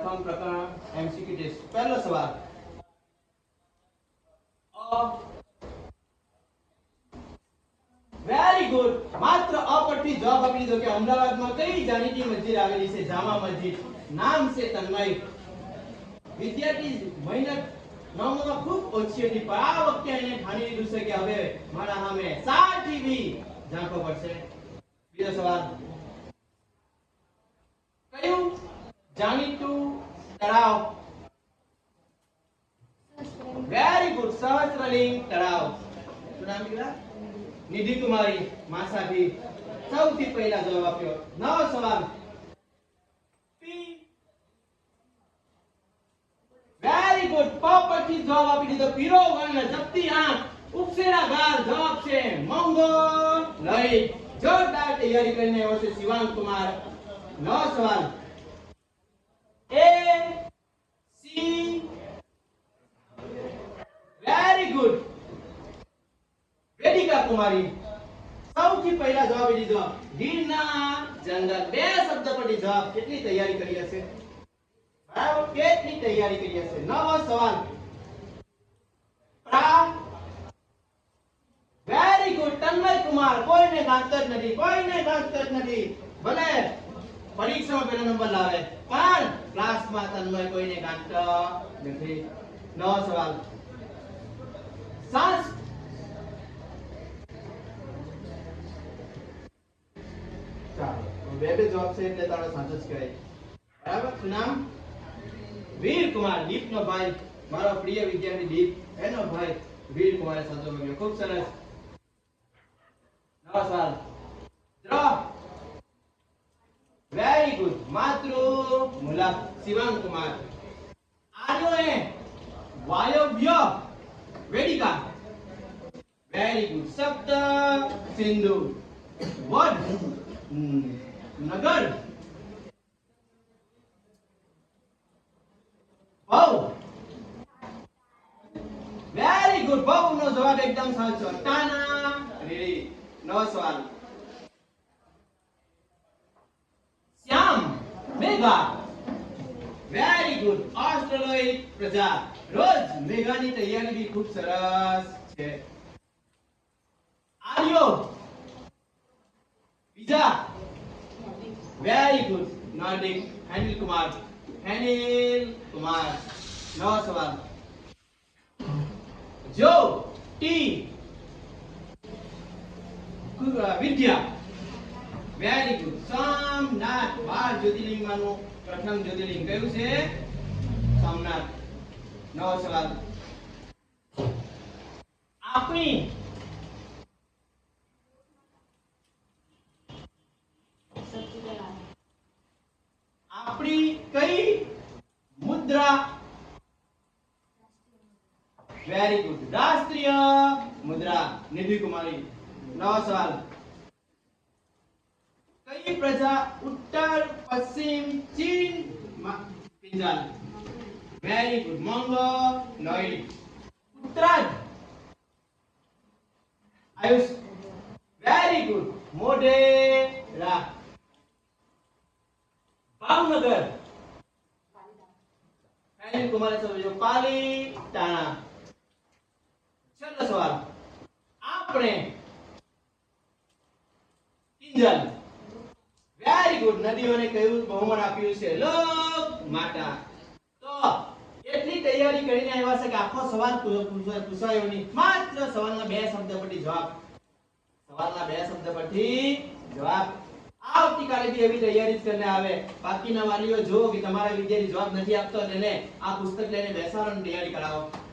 प्रथम प्रकरण MCQ test पहला सवाल वेरी गुड मात्र अ પરથી જવાબ આપી દીધો કે અમદાવાદમાં કઈ જાણીતી મસ્જિદ આવેલી છે જામા મસ્જિદ નામ છે તન્મય વિદ્યાર્થી મહેનત નોમમાં ખૂબ ઓછી હતી પણ આ વખતે એને ઠાની લીધું છે કે હવે મારા સામે સાચી બી ઝાંખો પડશે બીજો સવાલ કયું જાણીતું તળાવ વેરી ગુડ સહસ્ત્રલિંગ તળાવ શું નામ દીકરા નિધિ કુમારી માસાભી સૌથી પહેલા જવાબ આપ્યો નવો સવાલ પી વેરી ગુડ પ પરથી જવાબ આપી દીધો પીરો વર્ણ જપતી આંખ ઉપસેલા ગાલ જવાબ છે મંગો લઈ જોરદાર તૈયારી કરીને આવ્યો છે શિવાંગ કુમાર નવો સવાલ A C very good Vedika કુમારી સૌથી પહેલા જવાબ દીધો ગીરના જંગલ બે શબ્દ પરથી જવાબ કેટલી તૈયારી કરી હશે બરાબર કેટલી તૈયારી કરી હશે નવો સવાલ પ્રા વેરી ગુડ તન્મય કુમાર કોઈને ગાંત જ નથી ભલે પરીક્ષામાં પહેલો નંબર લાવે પણ ક્લાસમાં તન્મય કોઈને ગાંત નથી નવો સવાલ સાંસ બે જવાબ છે એટલે તારો સાચો જ કહેવાય બરાબર શું નામ વીર કુમાર દીપનો ભાઈ મારો પ્રિય વિદ્યાર્થી દીપ એનો ભાઈ વીર કુમારે સાચો બોલ્યો ખૂબ સરસ નવો સવાલ દ્ર વેરી ગુડ માતૃ મૂલા શિવાંગ કુમાર આર્યો એ વાયવ્ય વેદિકા વેરી ગુડ સપ્ત સિંધુ વડ નગર ભવ વેરી ગુડ ભવ નો જવાબ એકદમ સાચો તાના રેડી નવો સવાલ શ્યામ મેઘા વેરી ગુડ ઓસ્ટ્રેલિયાઈ પ્રજા રોજ મેઘાની તૈયારી બી ખૂબ સરસ છે આર્યો બીજા very good Nordic Anil Kumar નવો સવાલ જો ટી વિદ્યા વેરી ગુડ સોમનાથ 12 જ્યોતિર્લિંગમાંનું પ્રથમ જ્યોતિર્લિંગ કયું છે સોમનાથ નવો સવાલ આપણી કઈ મુદ્રા વેરી ગુડ રાષ્ટ્રીય મુદ્રા નિધિ કુમારી નવો સવાલ કઈ પ્રજા ઉત્તર પશ્ચિમ ચીન પિંજાલ very good Mongoloid Uttarayan Ayush very good Modhera Bhavnagar Anil કુમારે સમજો પાલીતાણા છેલ્લો સવાલ આપણે કિંજલ વેરી ગુડ નદીઓને કયું બહુમાન આપ્યું છે લોક માતા તો એટલી તૈયારી કરીને આવ્યા છે કે આખો સવાલ પૂછાયો નહીં માત્ર સવાલના બે શબ્દ પરથી જવાબ આવતીકાલે બી એવી તૈયારી કરીને આવે બાકીના વાલીઓ જો કે તમારા વિદ્યાર્થી જવાબ નથી આપતો તેને આ પુસ્તક લઈને બેસાડો અને તૈયારી કરાવો